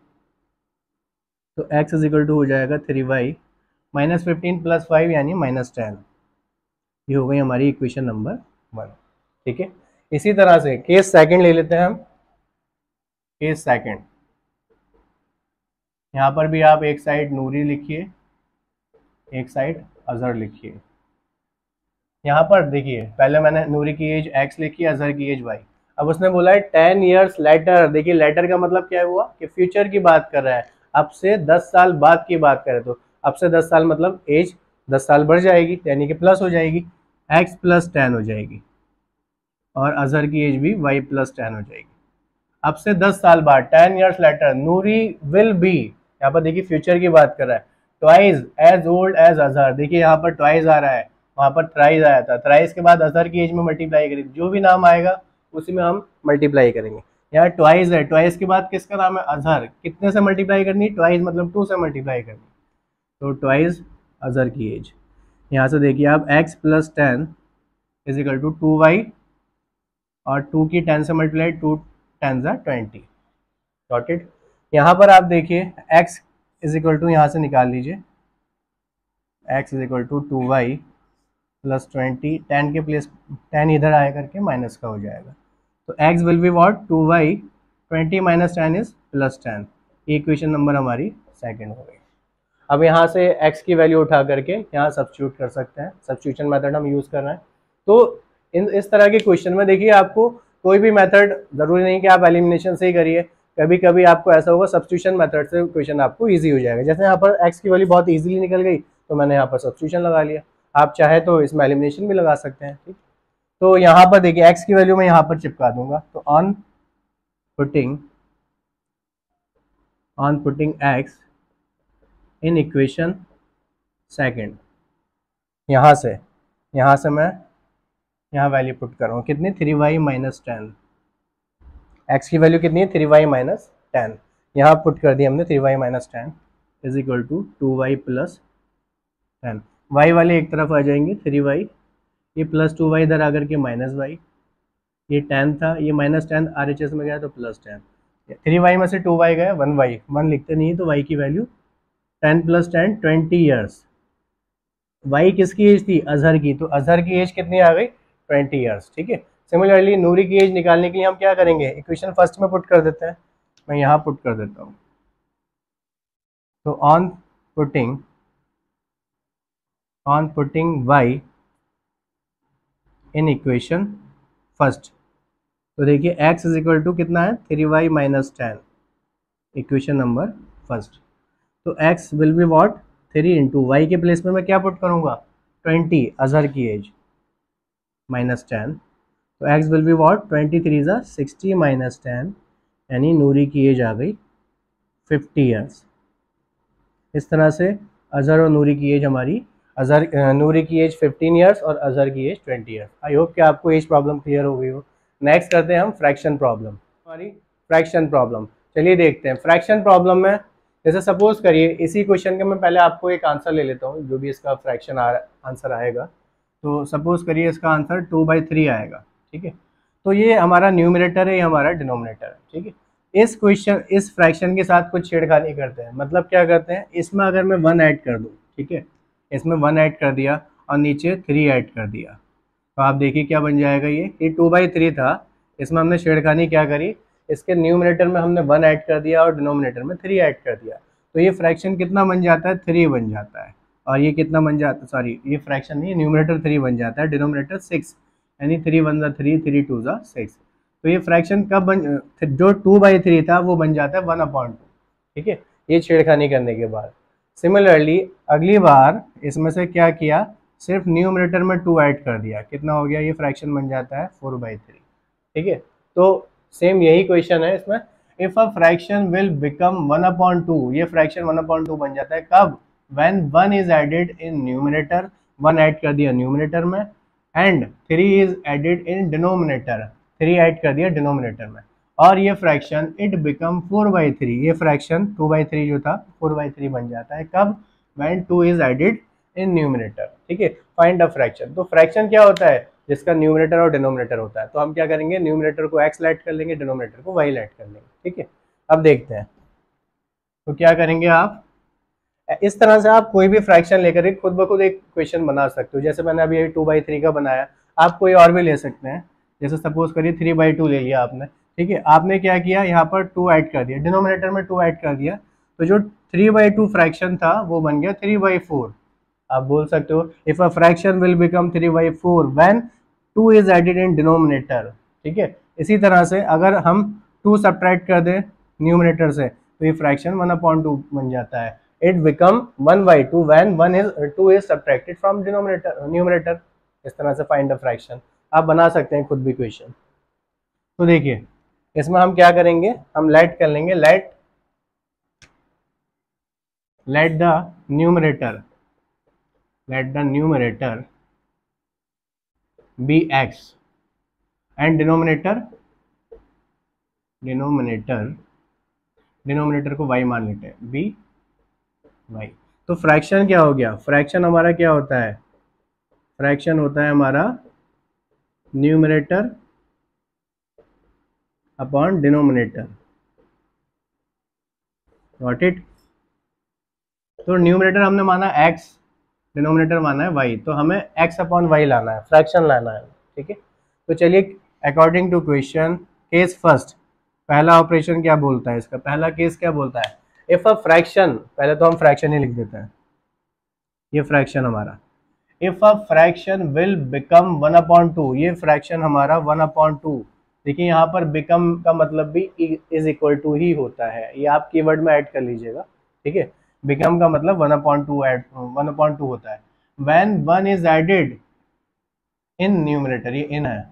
तो x इज इक्वल टू हो जाएगा 3y माइनस 15 प्लस 5 यानी माइनस 10। ये हो गई हमारी इक्वेशन नंबर 1, ठीक है। इसी तरह से केस सेकंड ले लेते हैं हम, केस सेकंड, यहाँ पर भी आप एक साइड नूरी लिखिए, एक साइड अजहर लिखिए। यहाँ पर देखिए पहले मैंने नूरी की एज x लिखी, अजहर की एज y। अब उसने बोला है 10 ईयर्स लेटर, देखिए लेटर का मतलब क्या हुआ कि फ्यूचर की बात कर रहा है, अब से 10 साल बाद की बात करें तो अब से 10 साल मतलब एज 10 साल बढ़ जाएगी, यानी कि प्लस हो जाएगी, x प्लस 10 हो जाएगी, और अजहर की एज भी y प्लस 10 हो जाएगी। अब से 10 साल बाद 10 years later Noori will be, यहाँ पर देखिए फ्यूचर की बात कर रहा है, twice as old as Azhar, देखिए यहाँ पर ट्वाइस आ रहा है, वहाँ पर थ्राइस आया था, थ्राइस के बाद अजहर की एज में मल्टीप्लाई करेंगे, जो भी नाम आएगा उसी में हम मल्टीप्लाई करेंगे। यहाँ ट्वाइस है, ट्वाइस के बाद किसका नाम है, अजहर, कितने से मल्टीप्लाई करनी, ट्वाइस मतलब 2 से मल्टीप्लाई करनी, तो ट्वाइस अजहर की एज। यहाँ से देखिए आप x plus 10 is equal to 2y, और 2 की 10 से मल्टीप्लाई, 2 10 ज़ा 20, गॉट इट। यहाँ पर आप देखिए x इज इक्वल टू, यहाँ से निकाल लीजिए, x is equal to 2y plus 20, 10 के प्लेस 10 इधर आया करके माइनस का हो जाएगा, तो x will be what 2y, 20 minus 10 is plus 10। ये इक्वेशन नंबर हमारी सेकंड हो गई। अब यहाँ से x की वैल्यू उठा करके यहाँ सब्स्टिट्यूट कर सकते हैं, सब्स्टिट्यूशन मेथड हम यूज़ कर रहे हैं। तो इस तरह के क्वेश्चन में देखिए आपको कोई भी मेथड ज़रूरी नहीं कि आप एलिमिनेशन से ही करिए, कभी कभी आपको ऐसा होगा सब्स्टिट्यूशन मेथड से क्वेश्चन आपको इजी हो जाएगा। जैसे यहाँ पर x की वैल्यू बहुत इजीली निकल गई तो मैंने यहाँ पर सब्स्टिट्यूशन लगा लिया, आप चाहे तो इसमें एलिमिनेशन भी लगा सकते हैं, ठीक। तो यहाँ पर देखिए x की वैल्यू मैं यहाँ पर चिपका दूंगा, तो on putting x in equation second, यहाँ से मैं यहाँ वैल्यू पुट कर रहा हूँ, कितनी, 3y माइनस 10, x की वैल्यू कितनी है 3y माइनस 10, यहाँ पुट कर दिया हमने 3y minus 10 is equal to 2y plus 10, y वाले एक तरफ आ जाएंगे 3y, ये प्लस 2y इधर आकर के माइनस y, ये 10 था, ये माइनस 10 RHS में गया तो प्लस 10, 3y में से 2y गया 1y, 1 लिखते नहीं तो y की वैल्यू 10 प्लस 10 20 ईयर्स, y किसकी एज थी, अजहर की, तो अजहर की एज कितनी आ गई 20 ईयर्स, ठीक है। सिमिलरली नूरी की एज निकालने के लिए हम क्या करेंगे, इक्वेशन फर्स्ट में पुट कर देते हैं, मैं यहाँ पुट कर देता हूँ, तो on putting y in equation first, तो देखिए x इज इक्वल टू कितना है 3y minus 10, equation number first, तो x will be what 3 into y के प्लेस में मैं क्या पुट करूँगा 20 अजहर की एज माइनस 10, तो x विल बी वॉट 23 ज़ा 60 माइनस 10, यानी नूरी की एज आ गई 50 ईयर्स। इस तरह से अजहर और नूरी की एज हमारी, नूरी की एज 15 ईयर्स और अजहर की एज 20 ईयर्स। आई होप कि आपको एज प्रॉब्लम क्लियर हो गई हो। नेक्स्ट करते हैं हम फ्रैक्शन प्रॉब्लम, हमारी फ्रैक्शन प्रॉब्लम। चलिए देखते हैं फ्रैक्शन प्रॉब्लम में, जैसे सपोज करिए इसी क्वेश्चन के मैं पहले आपको एक आंसर ले लेता हूँ, जो भी इसका फ्रैक्शन आंसर आएगा, तो सपोज करिए इसका आंसर 2/3 आएगा, ठीक है। तो ये हमारा न्यूमरेटर है, ये हमारा डिनोमिनेटर है, ठीक है। इस फ्रैक्शन के साथ कुछ छेड़खानी करते हैं, मतलब क्या करते हैं, इसमें अगर मैं 1 ऐड कर दूँ, ठीक है, इसमें 1 ऐड कर दिया और नीचे 3 ऐड कर दिया, तो आप देखिए क्या बन जाएगा, ये 2/3 था, इसमें हमने छेड़खानी क्या करी, इसके न्यूमरेटर में हमने 1 ऐड कर दिया और डिनोमिनेटर में 3 ऐड कर दिया, तो ये फ्रैक्शन कितना बन जाता है 3 बन जाता है। और ये कितना बन जाता है, सॉरी ये फ्रैक्शन नहीं, न्यूमरेटर 3 बन जाता है, डिनोमिनेटर 6, यानी 3 1 ज़ा 3, 3 2 ज़ा 6। तो ये फ्रैक्शन कब बन, जो 2/3 था वो बन जाता है 1/2। ठीक है, ये छेड़खानी करने के बाद सिमिलरली अगली बार इसमें से क्या किया, सिर्फ न्यूमरेटर में 2 ऐड कर दिया, कितना हो गया, ये फ्रैक्शन बन जाता है 4/3। ठीक है, तो सेम यही क्वेश्चन है इसमें, if a fraction will become 1/2, ये फ्रैक्शन 1/2 बन जाता है कब, when 1 is added in numerator, 1 add कर दिया न्यूमरेटर में, and 3 is added in denominator, 3 add कर दिया डिनोमिनेटर में, और ये फ्रैक्शन इट बिकम 4/3, ये फ्रैक्शन 2/3 जो था 4/3 बन जाता है कब, when 2 is added in numerator. ठीक है, फाइंड द फ्रैक्शन। तो फ्रैक्शन क्या होता है, जिसका न्यूमरेटर और डिनोमिनेटर होता है। तो हम क्या करेंगे, न्यूमरेटर को x ऐड कर लेंगे, डिनोमिनेटर को y ऐड कर लेंगे। ठीक है, अब देखते हैं तो क्या करेंगे आप, इस तरह से आप कोई भी फ्रैक्शन लेकर के खुद ब खुद एक क्वेश्चन बना सकते हो। जैसे मैंने अभी 2/3 का बनाया, आप कोई और भी ले सकते हैं। जैसे सपोज करिए 3/2 ले लिया आपने। ठीक है, आपने क्या किया, यहाँ पर 2 ऐड कर दिया, डिनोमिनेटर में 2 ऐड कर दिया, तो जो 3/2 फ्रैक्शन था वो बन गया 3/4। आप बोल सकते हो if a fraction will become 3/4 when 2 is added in denominator. ठीक है, इसी तरह से अगर हम 2 सब्ट्रैक्ट कर दें न्यूमरेटर से तो ये फ्रैक्शन 1/2 बन जाता है। It become 1/2 when 2 is subtracted from denominator numerator. इस तरह से फाइंड द फ्रैक्शन आप बना सकते हैं खुद भी क्वेश्चन। तो देखिए इसमें हम क्या करेंगे, हम लेट कर लेंगे, late the numerator, let the numerator be x and denominator को y मान लेते हैं, b y। तो फ्रैक्शन क्या हो गया, फ्रैक्शन हमारा क्या होता है, फ्रैक्शन होता है हमारा numerator upon denominator. Got it. तो न्यूमरेटर हमने माना x, डिनोमिनेटर माना है y, तो हमें x अपॉन y लाना है, फ्रैक्शन लाना है। ठीक है, तो चलिए according to question case first, पहला ऑपरेशन क्या बोलता है, इसका पहला केस क्या बोलता है, इफ अ फ्रैक्शन, पहले तो हम फ्रैक्शन ही लिख देते हैं, ये फ्रैक्शन हमारा, if a fraction will become 1/2, ये फ्रैक्शन हमारा 1/2। देखिए यहाँ पर बिकम का मतलब भी इज इक्वल टू ही होता है, ये आप कीवर्ड में ऐड कर लीजिएगा। ठीक है, बिकम का मतलब 1/2 होता है। When 1 is added in numerator, ये इन है,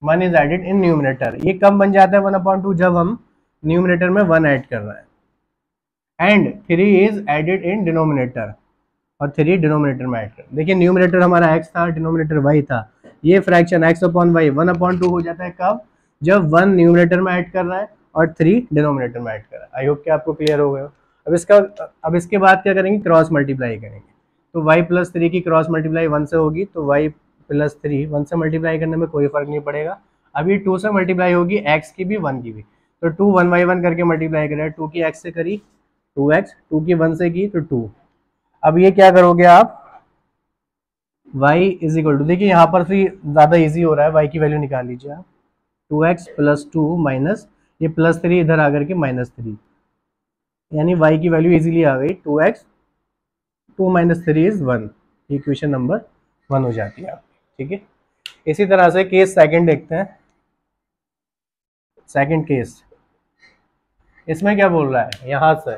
1 इज एडेड इन न्यूमरेटर, ये कब बन जाता है 1/2, जब हम न्यूमरेटर में 1 ऐड कर रहे हैं, and 3 is added in denominator, और 3 डिनोमिनेटर में ऐड कर। देखिए न्यूमरेटर हमारा x था, डिनोमिनेटर y था, ये फ्रैक्शन x अपॉन y 1/2 हो जाता है कब, जब 1 न्यूमरेटर में ऐड कर रहा है और 3 डिनोमिनेटर में ऐड कर रहा है। आई होप कि आपको क्लियर हो गया। अब इसके बाद क्या करेंगे, क्रॉस मल्टीप्लाई करेंगे। तो y + 3 की क्रॉस मल्टीप्लाई 1 से होगी, तो y + 3 1 से मल्टीप्लाई करने में कोई फर्क नहीं पड़ेगा। अभी 2 से मल्टीप्लाई होगी, x की भी 1 की भी, तो 2 1/1 करके मल्टीप्लाई करें, 2 की x से करी 2x, 2 की 1 से की तो 2। अब ये क्या करोगे आप, y इज इक्वल टू, देखिए यहाँ पर भी ज़्यादा इजी हो रहा है, y की वैल्यू निकाल लीजिए आप, 2x + 2 माइनस ये +3 इधर आकर के -3, यानी y की वैल्यू इजीली आ गई 2x, 2 - 3 इज 1, ये क्वेश्चन नंबर 1 हो जाती है आपकी। ठीक है, इसी तरह से केस सेकंड देखते हैं। सेकंड केस, इसमें क्या बोल रहा है, यहाँ से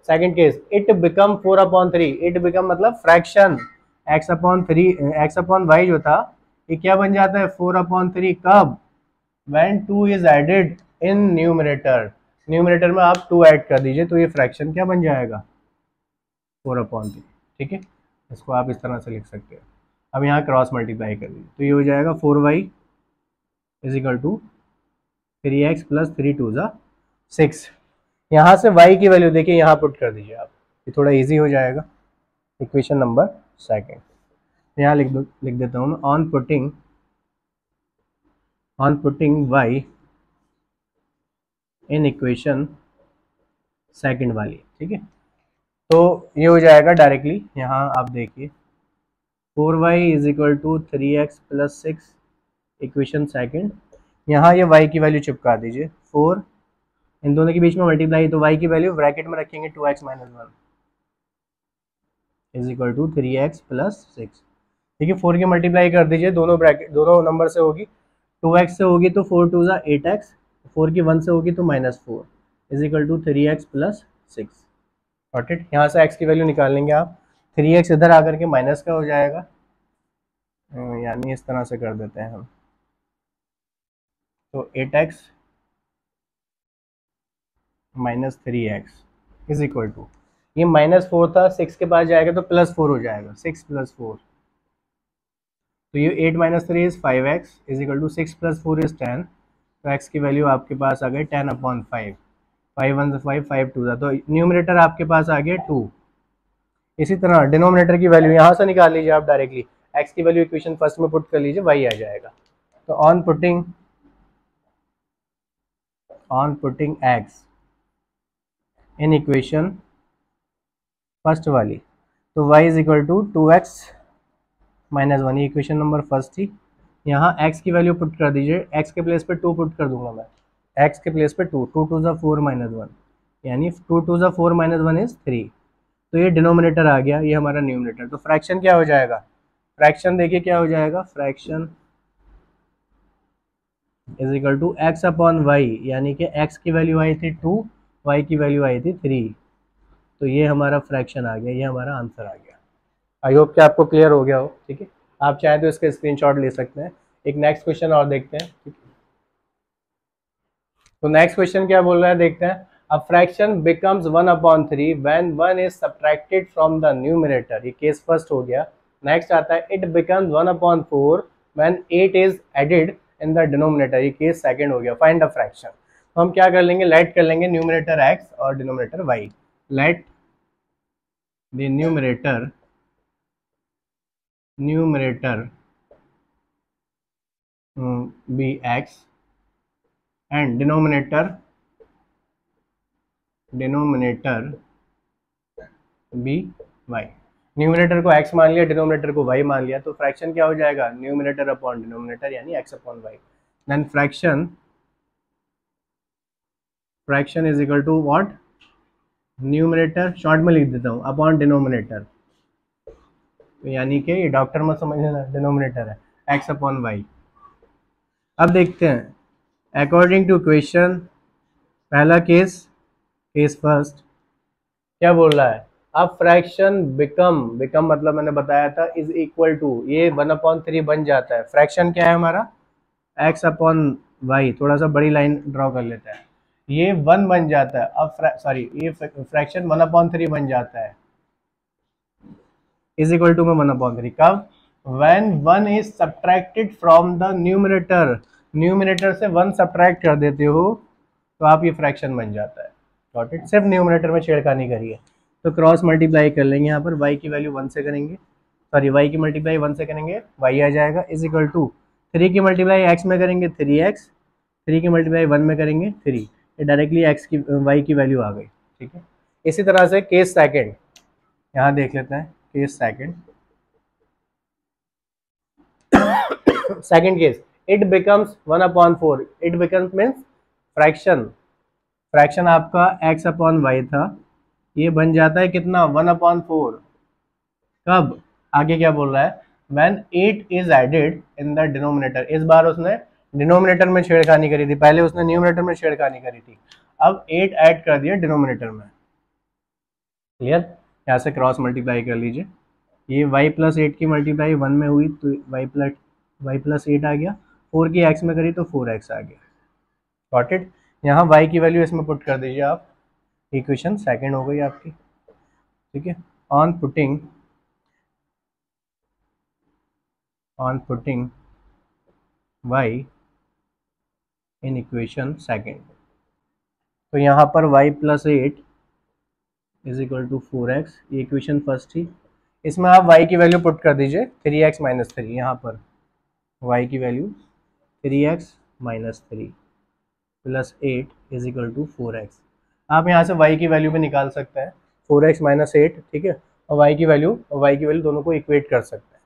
second case, it become 4/3, it become मतलब फ्रैक्शन x अपॉन y जो था ये क्या बन जाता है 4/3, कब, when 2 is added in numerator, numerator में आप 2 ऐड कर दीजिए, तो ये फ्रैक्शन क्या बन जाएगा 4/3। ठीक है, इसको आप इस तरह से लिख सकते हो। अब यहाँ क्रॉस मल्टीप्लाई कर दीजिए, तो ये हो जाएगा 4y is equal to 3x + 3 2 ज़ा 6। यहाँ से y की वैल्यू देखिए यहाँ पुट कर दीजिए आप, ये थोड़ा इजी हो जाएगा। इक्वेशन नंबर सेकंड यहाँ लिख देता हूँ, on putting y in equation second वाली। ठीक है, तो ये हो जाएगा डायरेक्टली, यहाँ आप देखिए 4y is equal to 3x + 6 equation second, यहाँ ये y की वैल्यू चिपका दीजिए, 4 इन दोनों के बीच में मल्टीप्लाई, तो y की वैल्यू ब्रैकेट में रखेंगे 2x - 1, is equal to 3x plus 6। ठीक है, 4 की मल्टीप्लाई कर दीजिए, दोनों ब्रैकेट दोनों नंबर से होगी। 2x से होगी तो 4 टू ज़ा 8x, 4 की 1 से होगी तो -4 is equal to 3x plus 6। Got it. यहाँ से x की वैल्यू निकाल लेंगे आप, 3x इधर आकर के माइनस का हो जाएगा, यानी इस तरह से कर देते हैं हम, तो 8x minus 3x is equal to, ये -4 था, 6 के पास जाएगा तो +4 हो जाएगा, 6 + 4, तो ये 8 - 3 is 5x is equal to 6 + 4 is 10। तो x की वैल्यू आपके पास आ गई 10/5, 5 1 5, 5 2, तो न्यूमरेटर आपके पास आ गया 2। इसी तरह डिनोमिनेटर की वैल्यू यहाँ से निकाल लीजिए आप डायरेक्टली, x की वैल्यू इक्वेशन फर्स्ट में पुट कर लीजिए, y आ जाएगा। तो on putting x in equation first वाली, तो y is equal to 2x -1, ये इक्वेशन नंबर फर्स्ट थी। यहाँ x की वैल्यू पुट कर दीजिए, x के प्लेस पे 2 पुट कर दूंगा मैं, x के प्लेस पे 2, 2 2 4 -1, यानी 2 2 4 -1 इज 3। तो ये डिनोमिनेटर आ गया, ये हमारा न्यूमरेटर। तो फ्रैक्शन क्या हो जाएगा, फ्रैक्शन देखिए क्या हो जाएगा, fraction is equal to x/y, यानी कि x की वैल्यू आई थी 2, y की वैल्यू आई थी 3, तो ये हमारा फ्रैक्शन आ गया, ये हमारा आंसर आ गया। आई होप कि आपको क्लियर हो गया हो। ठीक है, आप चाहें तो इसके स्क्रीनशॉट ले सकते हैं। एक नेक्स्ट क्वेश्चन और देखते हैं। ठीक है, तो नेक्स्ट क्वेश्चन क्या बोल रहा है देखते हैं। A fraction becomes 1/3 when 1 is subtracted from the numerator, ये केस फर्स्ट हो गया। नेक्स्ट आता है it becomes 1/4 when 8 is added in the denominator, ये केस सेकंड हो गया। Find the fraction. तो हम क्या कर लेंगे, लेट कर लेंगे न्यूमरेटर x और denominator y। Let the numerator be x and denominator be y। Numerator को x मान लिया, डिनोमिनेटर को y मान लिया, तो फ्रैक्शन क्या हो जाएगा, न्यूमरेटर अपॉन डिनोमिनेटर, यानी x/y। Then fraction is equal to what, numerator short में लिख देता हूँ अपॉन डिनोमिनेटर, यानी कि ये डॉक्टर मत समझ लेना, डिनोमिनेटर है x/y। अब देखते हैं अकॉर्डिंग टू क्वेश्चन, पहला केस फर्स्ट क्या बोल रहा है, अब फ्रैक्शन बिकम मतलब मैंने बताया था इज इक्वल टू, ये 1/3 बन जाता है। फ्रैक्शन क्या है हमारा, x/y, थोड़ा सा बड़ी लाइन ड्रॉ कर लेते हैं, ये 1 बन जाता है। अब सॉरी, ये फ्रैक्शन 1/3 बन जाता है, इज इक्वल टू में 1/3 कब, when 1 is subtracted from the numerator, numerator से 1 सब्ट्रैक्ट कर देते हो तो आप ये फ्रैक्शन बन जाता है। गॉट इट, सिर्फ न्यूमरेटर में छेड़खानी करिए। तो क्रॉस मल्टीप्लाई कर लेंगे, यहाँ पर y की वैल्यू 1 से करेंगे, सॉरी y की मल्टीप्लाई 1 से करेंगे, y आ जाएगा, इज इक्वल टू 3 की मल्टीप्लाई x में करेंगे 3x, 3 की मल्टीप्लाई 1 में करेंगे 3, ये डायरेक्टली x की y की वैल्यू आ गई। ठीक है, इसी तरह से केस सेकंड यहाँ देख लेते हैं। Case second case, it becomes 1/4, it becomes means fraction आपका x/y था, ये बन जाता है कितना, 1/4। कब, आगे क्या बोल रहा है, when 8 is added in the denominator, इस बार उसने डिनोमिनेटर में छेड़खानी करी थी, पहले उसने न्यूमरेटर में छेड़खानी करी थी, अब 8 ऐड कर दिया डिनोमिनेटर में। क्लियर, यहाँ से क्रॉस मल्टीप्लाई कर लीजिए, ये y+8 की मल्टीप्लाई 1 में हुई तो y+8 आ गया, 4 की x में करी तो 4x आ गया। गॉट इट, यहाँ y की वैल्यू इसमें पुट कर दीजिए आप, इक्वेशन सेकंड हो गई आपकी। ठीक है, on putting y in equation second, तो यहाँ पर y+8 is equal to 4x, ये इक्वेशन फर्स्ट थी, इसमें आप y की वैल्यू पुट कर दीजिए 3x - 3, यहाँ पर y की value 3x - 3 plus 8 is equal to 4x। आप यहाँ से y की वैल्यू भी निकाल सकते हैं, 4x - 8, ठीक है, और y की वैल्यू दोनों को इक्वेट कर सकते हैं।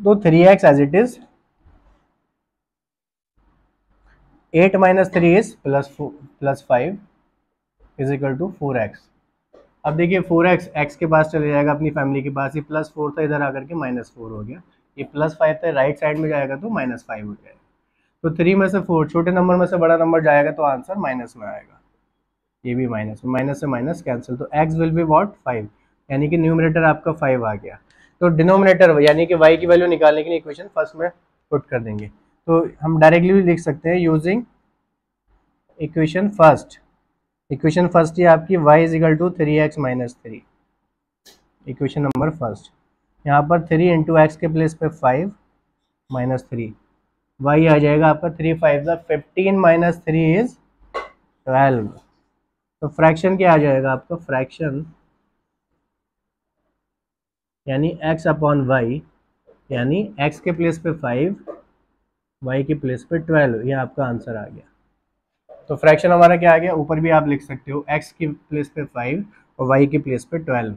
तो 3x as it is, 8 - 3 is +5 is equal to 4x। अब देखिए 4x x के पास चले जाएगा अपनी फैमिली के पास, ये +4 था इधर आकर के -4 हो गया, ये +5 था राइट साइड में जाएगा तो -5 हो जाएगा। तो 3 में से 4 छोटे नंबर में से बड़ा नंबर जाएगा तो आंसर माइनस में आएगा, ये भी माइनस में, माइनस से माइनस कैंसिल, तो x विल बी व्हाट 5, यानी कि न्यूमरेटर आपका 5 आ गया। तो डिनोमिनेटर यानी कि y की वैल्यू निकालने के लिए इक्वेशन फर्स्ट में पुट कर देंगे, तो हम डायरेक्टली भी लिख सकते हैं using equation first. Equation first ये आपकी y is equal to 3x minus 3, equation number first. यहाँ पर 3 इंटू एक्स के प्लेस पे 5 माइनस 3, y आ जाएगा आपका 3 5 15 माइनस 3 इज 12। तो फ्रैक्शन क्या आ जाएगा आपका, फ्रैक्शन यानी x अपॉन y, यानी x के प्लेस पे 5, y के प्लेस पे 12, ये आपका आंसर आ गया। तो फ्रैक्शन हमारा क्या आ गया, ऊपर भी आप लिख सकते हो x की प्लेस पे 5 और y की प्लेस पे 12,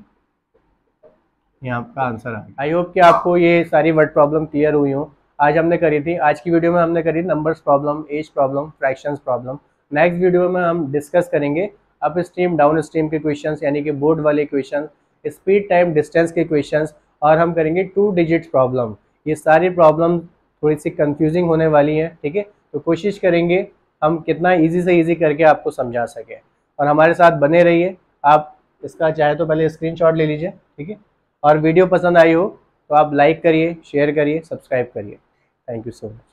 ये आपका आंसर आ गया। आई होप कि आपको ये सारी वर्ड प्रॉब्लम क्लियर हुई हो। आज हमने करी थी, आज की वीडियो में हमने करी numbers problem, age problem, fractions problem. Next video में हम डिस्कस करेंगे अप स्ट्रीम डाउन स्ट्रीम के क्वेश्चंस, यानी कि बोर्ड वाले क्वेश्चन, स्पीड टाइम डिस्टेंस के क्वेश्चंस, और हम करेंगे 2 डिजिट प्रॉब्लम। ये सारी प्रॉब्लम थोड़ी सी कंफ्यूजिंग होने वाली है, ठीक है, तो कोशिश करेंगे हम कितना ईजी से ईजी करके आपको समझा सकें, और हमारे साथ बने रहिए। आप इसका चाहे तो पहले स्क्रीनशॉट ले लीजिए, ठीक है, और वीडियो पसंद आई हो तो आप लाइक करिए, शेयर करिए, सब्सक्राइब करिए। Thank you so much.